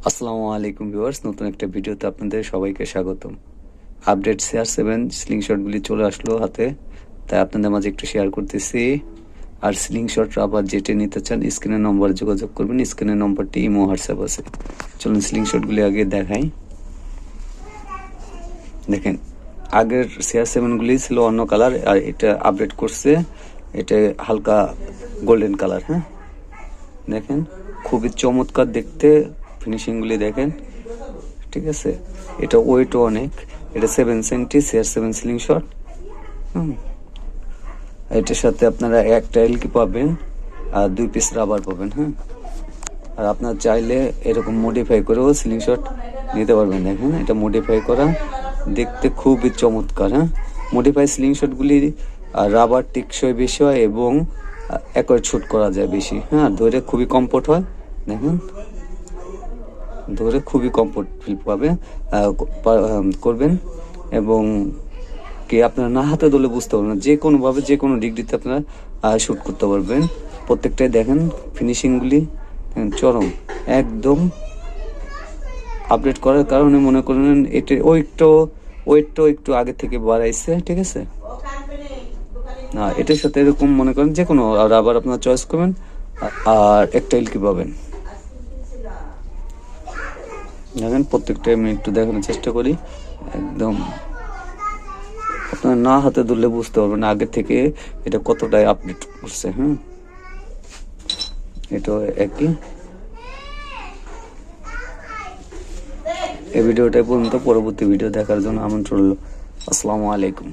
আসসালামু আলাইকুম ভিউয়ার্স, নতুন একটা ভিডিওতে আপনাদের সবাইকে স্বাগতম। আপডেট CR7 স্লিংশটগুলি চলে আসলো হাতে, তাই আপনাদের মাঝে একটু শেয়ার করতেছি। আর স্লিংশট আবার যেটা নিতে চান স্ক্রিনের নম্বরে যোগাযোগ করবেন, স্ক্রিনের নম্বরটি ইমো হোয়াটসঅ্যাপ আছে। চলুন স্লিংশটগুলি আগে দেখাই। দেখেন, আগের CR7গুলি ছিল অন্য কালার, আর এটা আপডেট করছে, এটা হালকা গোল্ডেন কালার। হ্যাঁ, দেখেন খুবই চমৎকার দেখতে, ফিনিশিংগুলি দেখেন, ঠিক আছে। এটা ওয়েটও অনেক, এটা 7 সেন্টি CR7 স্লিং শট। এটার সাথে আপনারা একটা এলকি পাবেন আর 2 পিস রাবার পাবেন। হ্যাঁ, আর আপনার চাইলে এরকম মডিফাই করেও স্লিং শট নিতে পারবেন। দেখেন এটা মডিফাই করা, দেখতে খুবই চমৎকার। হ্যাঁ, মডিফাই স্লিং শটগুলি রাবার টেকসই বেশি হয় এবং অ্যাকুরেট শুট করা যায় বেশি। হ্যাঁ, ধরে খুবই কমফোর্ট হয়। দেখেন ধরে খুবই কমফোর্ট ফিল করবেন, এবং কি আপনারা না হাতে ধরলে বুঝতে পারবেন না, যে কোনোভাবে যে কোনো ডিগ্রিতে আপনারা শ্যুট করতে পারবেন। প্রত্যেকটাই দেখেন ফিনিশিংগুলি চরম, একদম আপডেট করার কারণে মনে করেন এটা ওয়েটটাও একটু আগে থেকে বাড়াইছে, ঠিক আছে। না, এটার সাথে এরকম মনে করেন যে কোনো রাবার আপনারা চয়েস করবেন আর একটা এলকি পাবেন। দেখেন প্রত্যেকটা আমি একটু দেখানোর চেষ্টা করি, একদম আপনার না হাতে ধরলে বুঝতে পারবেন আগে থেকে এটা কতটাই আপডেট করছে। হ্যাঁ, এটা একই। এই ভিডিওটা পর্যন্ত, পরবর্তী ভিডিও দেখার জন্য আমন্ত্রণ রইল। আসসালামু আলাইকুম।